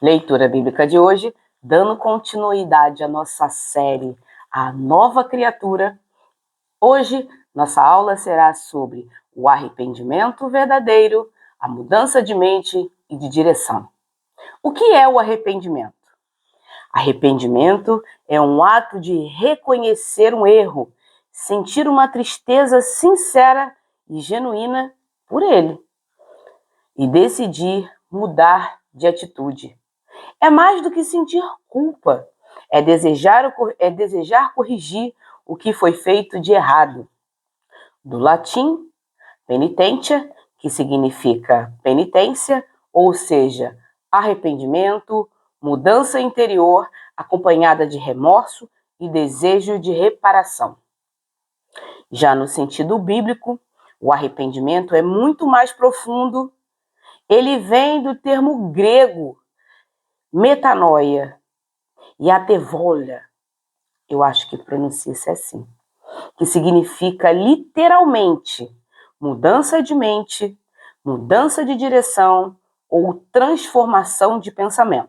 Leitura bíblica de hoje, dando continuidade à nossa série A Nova Criatura. Hoje, nossa aula será sobre o arrependimento verdadeiro, a mudança de mente e de direção. O que é o arrependimento? Arrependimento é um ato de reconhecer um erro, sentir uma tristeza sincera e genuína por ele e decidir mudar de atitude. É mais do que sentir culpa, é desejar corrigir o que foi feito de errado. Do latim, penitentia, que significa penitência, ou seja, arrependimento, mudança interior acompanhada de remorso e desejo de reparação. Já no sentido bíblico, o arrependimento é muito mais profundo. Ele vem do termo grego metanoia e atevolha, eu acho que pronuncia-se assim, que significa literalmente mudança de mente, mudança de direção ou transformação de pensamento.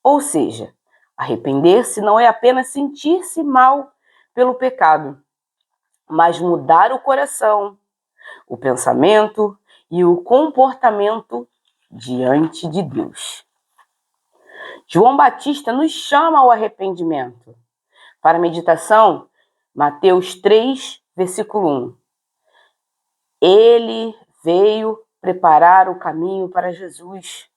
Ou seja, arrepender-se não é apenas sentir-se mal pelo pecado, mas mudar o coração, o pensamento e o comportamento diante de Deus. João Batista nos chama ao arrependimento. Para a meditação, Mateus 3, versículo 1. Ele veio preparar o caminho para Jesus.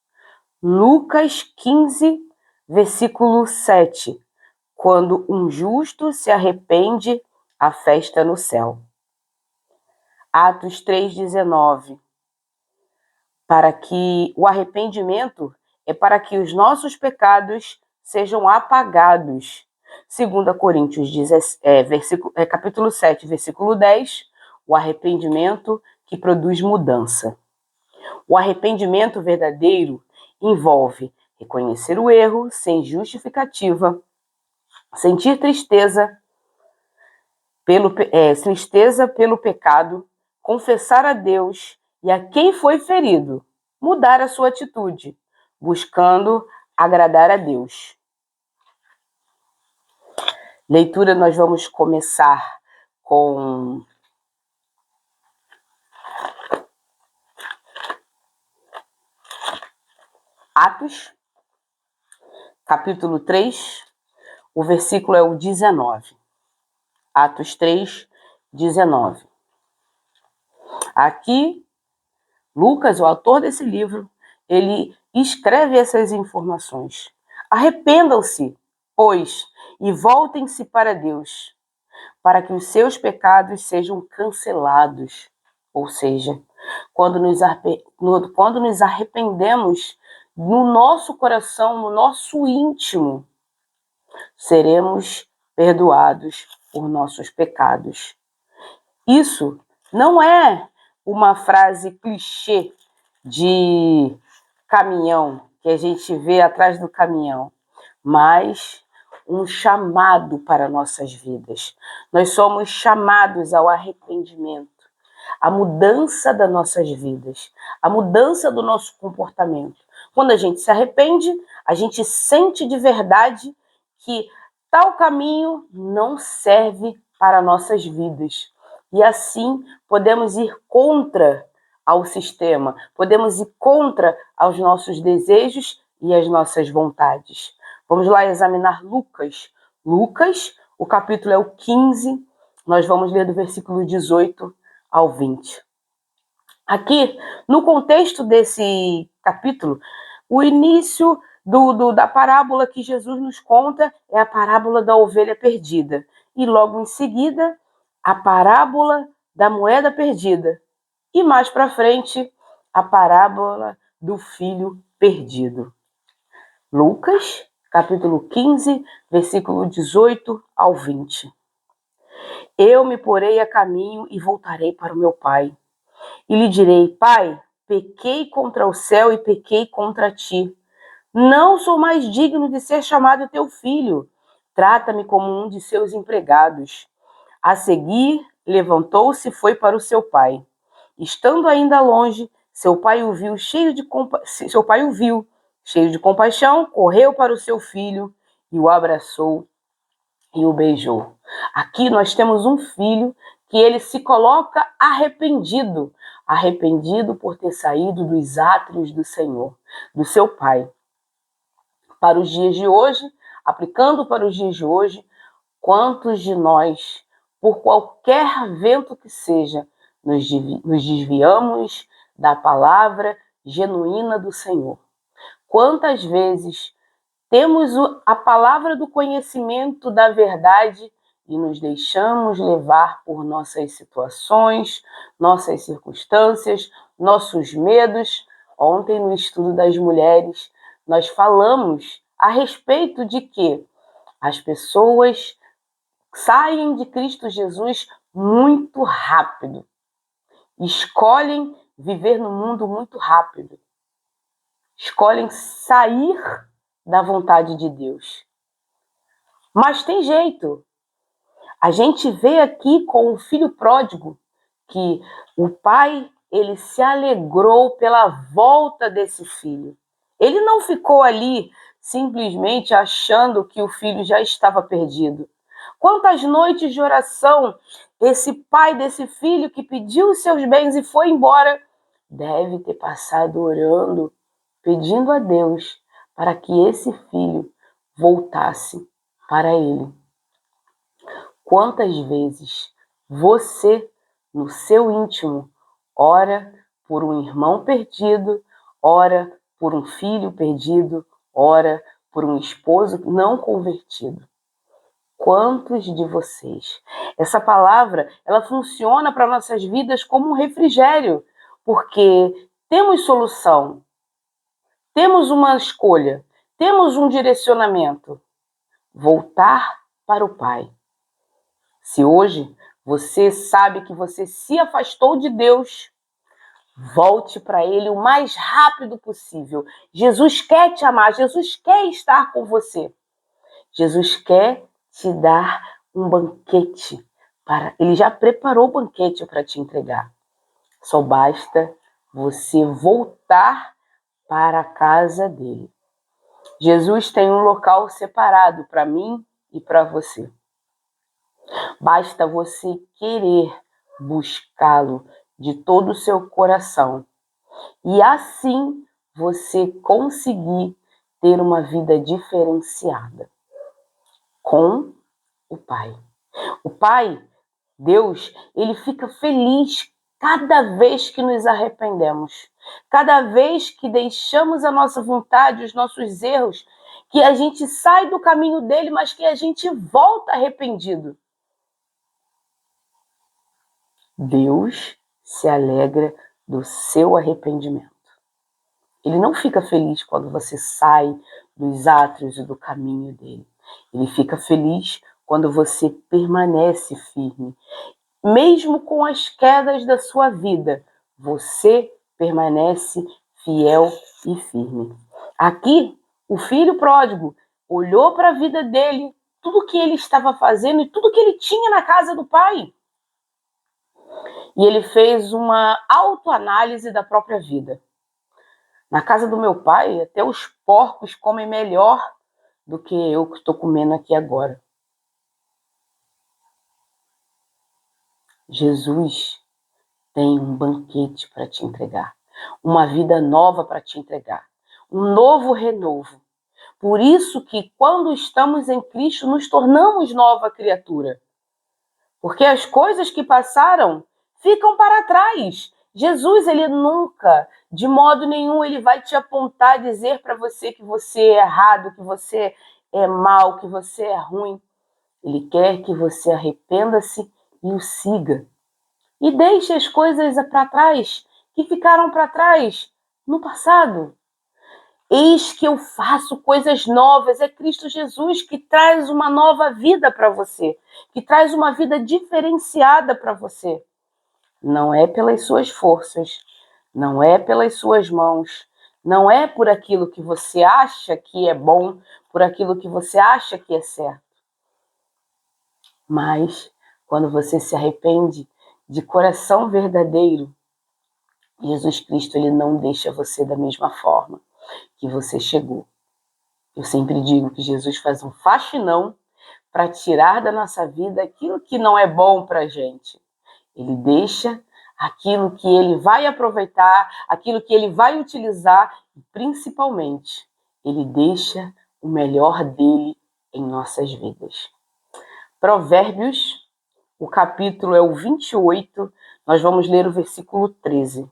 Lucas 15, versículo 7. Quando um justo se arrepende, há festa no céu. Atos 3,19. Para que o arrependimento é para que os nossos pecados sejam apagados. 2 Coríntios capítulo 7, versículo 10, o arrependimento que produz mudança. O arrependimento verdadeiro envolve reconhecer o erro sem justificativa, sentir tristeza pelo pecado, confessar a Deus e a quem foi ferido, mudar a sua atitude, buscando agradar a Deus. Leitura, nós vamos começar com Atos, capítulo 3, o versículo é o 19. Atos 3, 19. Aqui, Lucas, o autor desse livro, ele escreve essas informações. Arrependam-se, pois, e voltem-se para Deus, para que os seus pecados sejam cancelados. Ou seja, quando nos arrependemos no nosso coração, no nosso íntimo, seremos perdoados por nossos pecados. Isso não é uma frase clichê de caminhão, que a gente vê atrás do caminhão, mas um chamado para nossas vidas. Nós somos chamados ao arrependimento, à mudança das nossas vidas, à mudança do nosso comportamento. Quando a gente se arrepende, a gente sente de verdade que tal caminho não serve para nossas vidas. E assim podemos ir contra ao sistema, podemos ir contra aos nossos desejos e às nossas vontades. Vamos lá examinar Lucas. Lucas, o capítulo é o 15, nós vamos ler do versículo 18 ao 20. Aqui, no contexto desse capítulo, o início da parábola que Jesus nos conta é a parábola da ovelha perdida. E logo em seguida, a parábola da moeda perdida. E mais para frente, a parábola do filho perdido. Lucas, capítulo 15, versículo 18 ao 20. Eu me porei a caminho e voltarei para o meu pai. E lhe direi, Pai, pequei contra o céu e pequei contra ti. Não sou mais digno de ser chamado teu filho. Trata-me como um de seus empregados. A seguir, levantou-se e foi para o seu pai. Estando ainda longe, seu pai o viu cheio de compaixão, correu para o seu filho e o abraçou e o beijou. Aqui nós temos um filho que ele se coloca arrependido, arrependido por ter saído dos átrios do Senhor, do seu pai. Para os dias de hoje, aplicando para os dias de hoje, quantos de nós, por qualquer vento que seja, nos desviamos da palavra genuína do Senhor? Quantas vezes temos a palavra do conhecimento da verdade e nos deixamos levar por nossas situações, nossas circunstâncias, nossos medos? Ontem, no estudo das mulheres, nós falamos a respeito de que as pessoas saem de Cristo Jesus muito rápido, escolhem viver no mundo muito rápido, escolhem sair da vontade de Deus. Mas tem jeito. A gente vê aqui com o filho pródigo que o pai, ele se alegrou pela volta desse filho. Ele não ficou ali simplesmente achando que o filho já estava perdido. Quantas noites de oração esse pai desse filho que pediu os seus bens e foi embora deve ter passado orando, pedindo a Deus para que esse filho voltasse para ele. Quantas vezes você, no seu íntimo, ora por um irmão perdido, ora por um filho perdido, ora por um esposo não convertido? Quantos de vocês? Essa palavra, ela funciona para nossas vidas como um refrigério, porque temos solução, temos uma escolha, temos um direcionamento. Voltar para o Pai. Se hoje você sabe que você se afastou de Deus, volte para Ele o mais rápido possível. Jesus quer te amar, Jesus quer estar com você. Jesus quer te dar um banquete. Ele já preparou o banquete para te entregar. Só basta você voltar para a casa dele. Jesus tem um local separado para mim e para você. Basta você querer buscá-lo de todo o seu coração. E assim você conseguir ter uma vida diferenciada com o Pai. O Pai, Deus, ele fica feliz cada vez que nos arrependemos. Cada vez que deixamos a nossa vontade, os nossos erros, que a gente sai do caminho dele, mas que a gente volta arrependido. Deus se alegra do seu arrependimento. Ele não fica feliz quando você sai dos átrios e do caminho dele. Ele fica feliz quando você permanece firme. Mesmo com as quedas da sua vida, você permanece fiel e firme. Aqui, o filho pródigo olhou para a vida dele, tudo que ele estava fazendo e tudo que ele tinha na casa do pai. E ele fez uma autoanálise da própria vida. Na casa do meu pai, até os porcos comem melhor do que eu que estou comendo aqui agora. Jesus tem um banquete para te entregar, uma vida nova para te entregar, um novo renovo. Por isso que quando estamos em Cristo, nos tornamos nova criatura. Porque as coisas que passaram ficam para trás. Jesus, ele nunca, de modo nenhum, ele vai te apontar, dizer para você que você é errado, que você é mau, que você é ruim. Ele quer que você arrependa-se e o siga. E deixe as coisas para trás, que ficaram para trás no passado. Eis que eu faço coisas novas. É Cristo Jesus que traz uma nova vida para você, que traz uma vida diferenciada para você. Não é pelas suas forças, não é pelas suas mãos, não é por aquilo que você acha que é bom, por aquilo que você acha que é certo. Mas quando você se arrepende de coração verdadeiro, Jesus Cristo, ele não deixa você da mesma forma. que você chegou. Eu sempre digo que Jesus faz um faxinão para tirar da nossa vida aquilo que não é bom para a gente. Ele deixa aquilo que ele vai aproveitar, aquilo que ele vai utilizar e, principalmente, ele deixa o melhor dele em nossas vidas. Provérbios, o capítulo é o 28, nós vamos ler o versículo 13.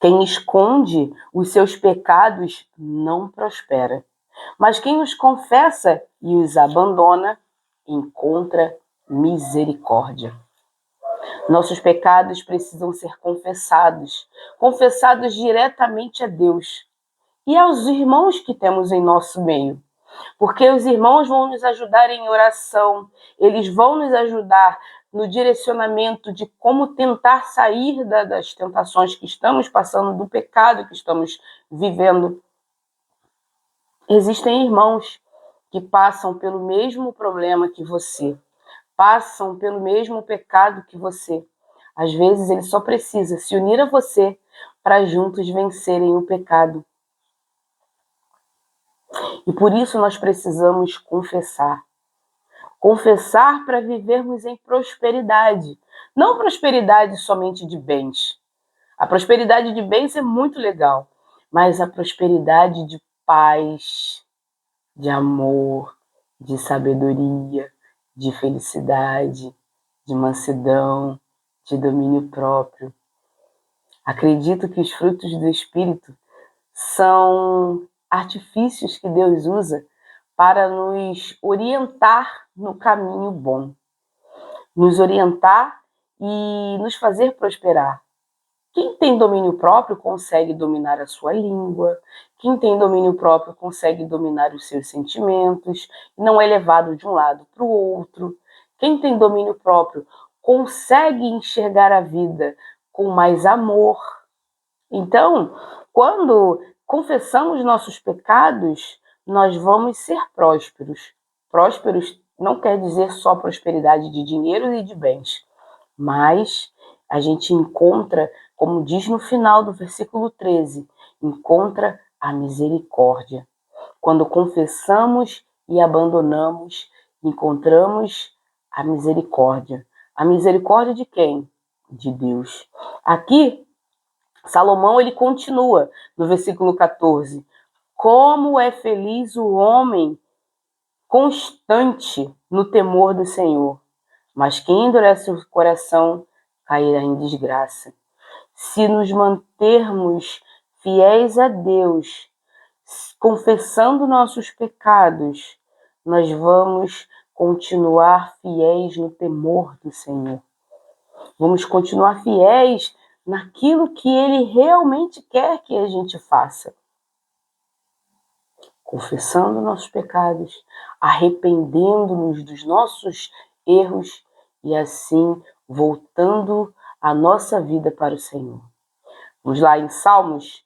Quem esconde os seus pecados não prospera, mas quem os confessa e os abandona encontra misericórdia. Nossos pecados precisam ser confessados, confessados diretamente a Deus e aos irmãos que temos em nosso meio. Porque os irmãos vão nos ajudar em oração, eles vão nos ajudar no direcionamento de como tentar sair das tentações que estamos passando, do pecado que estamos vivendo. Existem irmãos que passam pelo mesmo problema que você, passam pelo mesmo pecado que você. Às vezes ele só precisa se unir a você para juntos vencerem o pecado. E por isso nós precisamos confessar. Confessar para vivermos em prosperidade. Não prosperidade somente de bens. A prosperidade de bens é muito legal, mas a prosperidade de paz, de amor, de sabedoria, de felicidade, de mansidão, de domínio próprio. Acredito que os frutos do Espírito são artifícios que Deus usa para nos orientar no caminho bom, nos orientar e nos fazer prosperar. Quem tem domínio próprio consegue dominar a sua língua, quem tem domínio próprio consegue dominar os seus sentimentos, não é levado de um lado para o outro. Quem tem domínio próprio consegue enxergar a vida com mais amor. Então, quando confessamos nossos pecados, nós vamos ser prósperos. Prósperos não quer dizer só prosperidade de dinheiro e de bens, mas a gente encontra, como diz no final do versículo 13, encontra a misericórdia. Quando confessamos e abandonamos, encontramos a misericórdia. A misericórdia de quem? De Deus. Aqui, Salomão ele continua no versículo 14. Como é feliz o homem constante no temor do Senhor, mas quem endurece o coração cairá em desgraça. Se nos mantermos fiéis a Deus, confessando nossos pecados, nós vamos continuar fiéis no temor do Senhor. Vamos continuar fiéis naquilo que Ele realmente quer que a gente faça. Confessando nossos pecados, arrependendo-nos dos nossos erros e assim voltando a nossa vida para o Senhor. Vamos lá em Salmos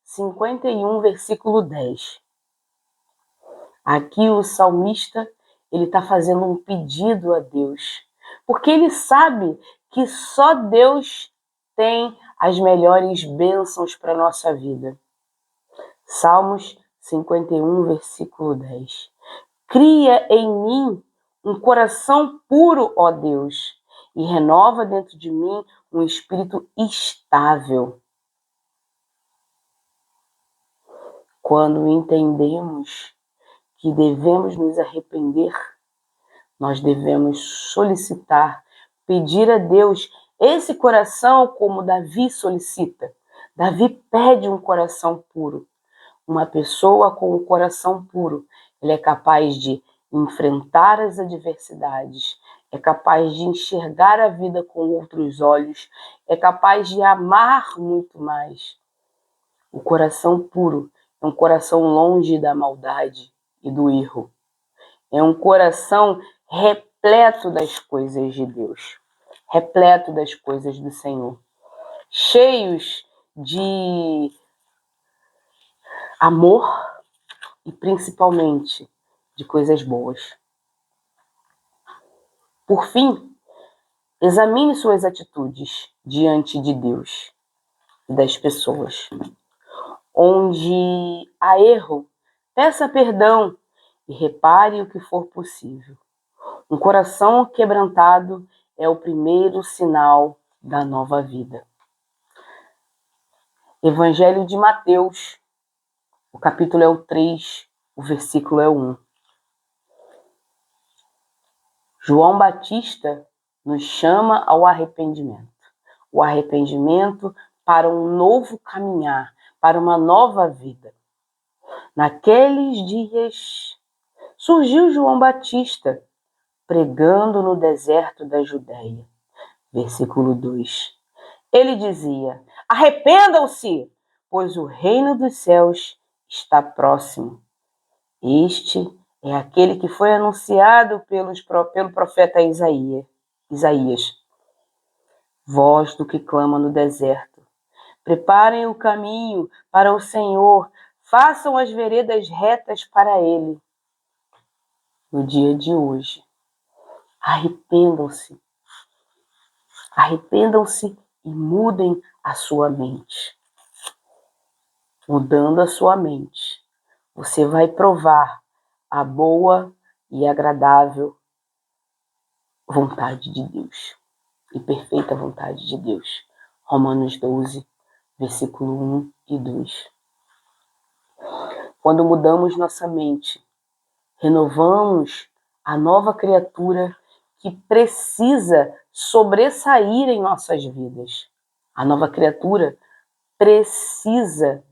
51, versículo 10. Aqui o salmista ele está fazendo um pedido a Deus, porque ele sabe que só Deus tem as melhores bênçãos para a nossa vida. Salmos 51, versículo 10. Cria em mim um coração puro, ó Deus, e renova dentro de mim um espírito estável. Quando entendemos que devemos nos arrepender, nós devemos solicitar, pedir a Deus esse coração como Davi solicita. Davi pede um coração puro. Uma pessoa com o coração puro, ele é capaz de enfrentar as adversidades, é capaz de enxergar a vida com outros olhos, é capaz de amar muito mais. O coração puro é um coração longe da maldade e do erro. É um coração repleto das coisas de Deus, repleto das coisas do Senhor, cheios de amor e principalmente de coisas boas. Por fim, examine suas atitudes diante de Deus. das pessoas. Onde há erro, peça perdão e repare o que for possível. Um coração quebrantado é o primeiro sinal da nova vida. Evangelho de Mateus, o capítulo é o 3, o versículo é o 1. João Batista nos chama ao arrependimento. O arrependimento para um novo caminhar, para uma nova vida. Naqueles dias surgiu João Batista pregando no deserto da Judéia. Versículo 2. Ele dizia: arrependam-se, pois o reino dos céus está próximo. Este é aquele que foi anunciado pelo profeta Isaías. Voz do que clama no deserto: preparem o caminho para o Senhor, façam as veredas retas para Ele. No dia de hoje, arrependam-se. Arrependam-se e mudem a sua mente. Mudando a sua mente, você vai provar a boa e agradável vontade de Deus e perfeita vontade de Deus. Romanos 12, versículo 1 e 2. Quando mudamos nossa mente, renovamos a nova criatura que precisa sobressair em nossas vidas. A nova criatura precisa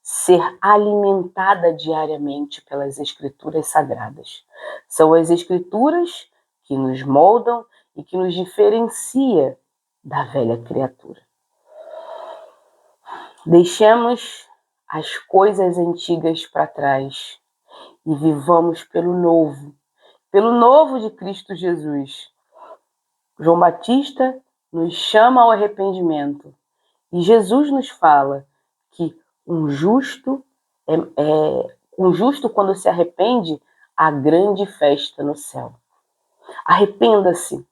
ser alimentada diariamente pelas Escrituras Sagradas. São as Escrituras que nos moldam e que nos diferencia da velha criatura. Deixemos as coisas antigas para trás e vivamos pelo novo de Cristo Jesus. João Batista nos chama ao arrependimento e Jesus nos fala que um justo quando se arrepende, há grande festa no céu. Arrependa-se,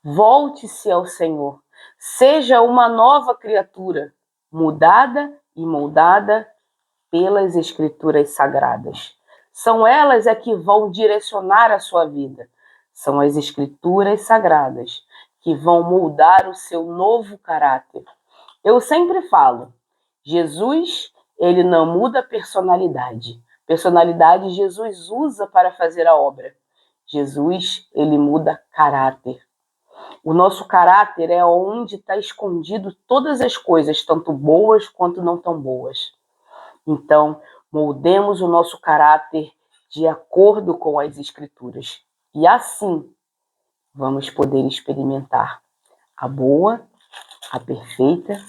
volte-se ao Senhor, seja uma nova criatura, mudada e moldada pelas Escrituras Sagradas. São elas que vão direcionar a sua vida. São as Escrituras Sagradas que vão moldar o seu novo caráter. Eu sempre falo, Jesus, ele não muda a personalidade. Personalidade Jesus usa para fazer a obra. Jesus, ele muda caráter. O nosso caráter é onde está escondido todas as coisas, tanto boas quanto não tão boas. Então, moldemos o nosso caráter de acordo com as Escrituras. E assim, vamos poder experimentar a boa, a perfeita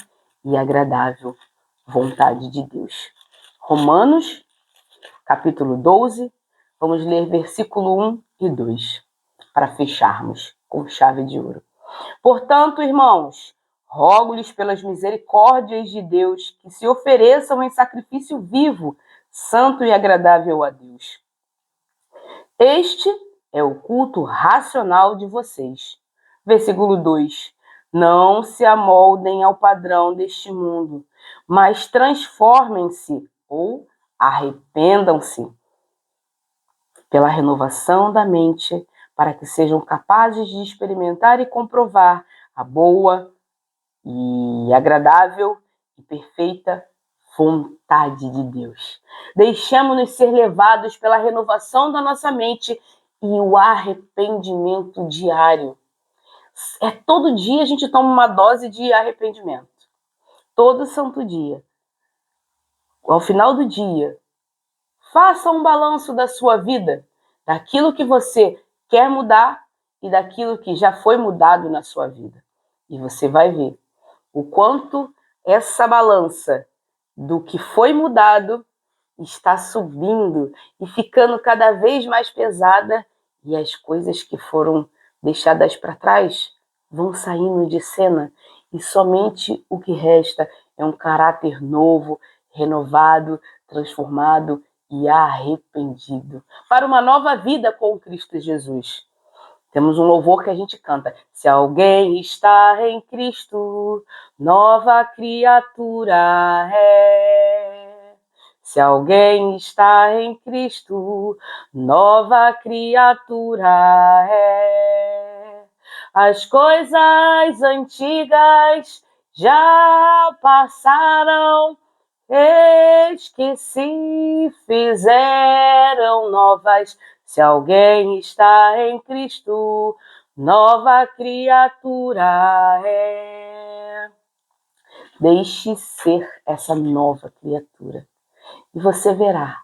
e agradável vontade de Deus. Romanos, capítulo 12, vamos ler versículo 1 e 2, para fecharmos com chave de ouro. Portanto, irmãos, rogo-lhes pelas misericórdias de Deus que se ofereçam em sacrifício vivo, santo e agradável a Deus. Este é o culto racional de vocês. Versículo 2. Não se amoldem ao padrão deste mundo, mas transformem-se ou arrependam-se pela renovação da mente, para que sejam capazes de experimentar e comprovar a boa e agradável e perfeita vontade de Deus. Deixemos-nos ser levados pela renovação da nossa mente e o arrependimento diário. Todo dia a gente toma uma dose de arrependimento. Todo santo dia. Ao final do dia, faça um balanço da sua vida, daquilo que você quer mudar e daquilo que já foi mudado na sua vida. E você vai ver o quanto essa balança do que foi mudado está subindo e ficando cada vez mais pesada, e as coisas que foram deixadas para trás vão saindo de cena, e somente o que resta é um caráter novo, renovado, transformado e arrependido para uma nova vida com Cristo Jesus. Temos um louvor que a gente canta. Se alguém está em Cristo, nova criatura é. Se alguém está em Cristo, nova criatura é. As coisas antigas já passaram, eis que se fizeram novas. Se alguém está em Cristo, nova criatura é. Deixe ser essa nova criatura. E você verá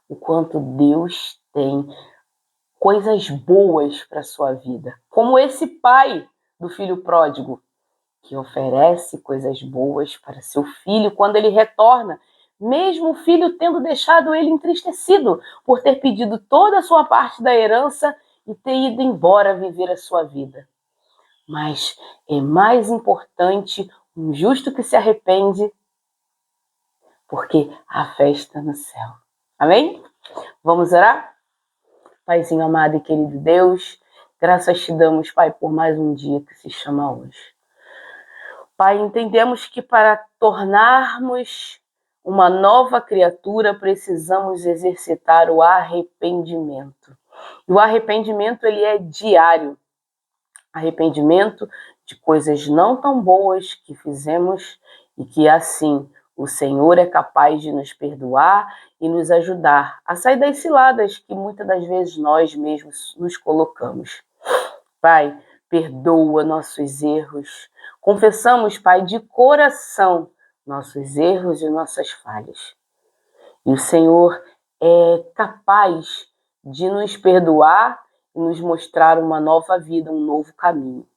o quanto Deus tem coisas boas para a sua vida. Como esse pai do filho pródigo, que oferece coisas boas para seu filho quando ele retorna, mesmo o filho tendo deixado ele entristecido por ter pedido toda a sua parte da herança e ter ido embora viver a sua vida. Mas é mais importante um justo que se arrepende, porque há festa no céu. Amém? Vamos orar? Paizinho amado e querido Deus, graças te damos, Pai, por mais um dia que se chama hoje. Pai, entendemos que para tornarmos uma nova criatura, precisamos exercitar o arrependimento. E o arrependimento, ele é diário. Arrependimento de coisas não tão boas que fizemos e que assim o Senhor é capaz de nos perdoar e nos ajudar a sair das ciladas que muitas das vezes nós mesmos nos colocamos. Pai, perdoa nossos erros. Confessamos, Pai, de coração nossos erros e nossas falhas. E o Senhor é capaz de nos perdoar e nos mostrar uma nova vida, um novo caminho.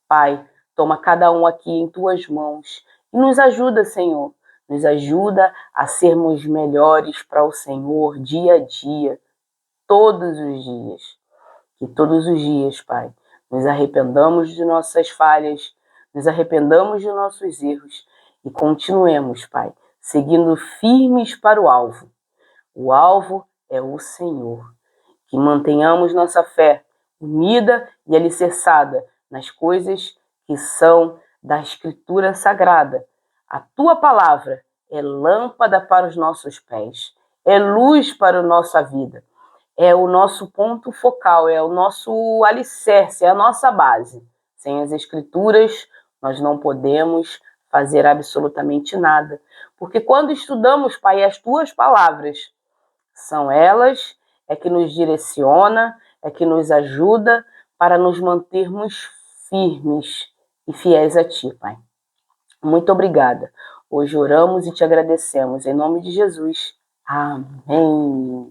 Pai, toma cada um aqui em tuas mãos e nos ajuda, Senhor. Nos ajuda a sermos melhores para o Senhor dia a dia, todos os dias. Que todos os dias, Pai, nos arrependamos de nossas falhas, nos arrependamos de nossos erros e continuemos, Pai, seguindo firmes para o alvo. O alvo é o Senhor. Que mantenhamos nossa fé unida e alicerçada nas coisas que são da Escritura Sagrada. A Tua palavra é lâmpada para os nossos pés, é luz para a nossa vida. É o nosso ponto focal, é o nosso alicerce, é a nossa base. Sem as Escrituras, nós não podemos fazer absolutamente nada. Porque quando estudamos, Pai, as Tuas palavras, são elas que nos direciona, que nos ajuda para nos mantermos firmes e fiéis a Ti, Pai. Muito obrigada. Hoje oramos e te agradecemos. Em nome de Jesus. Amém.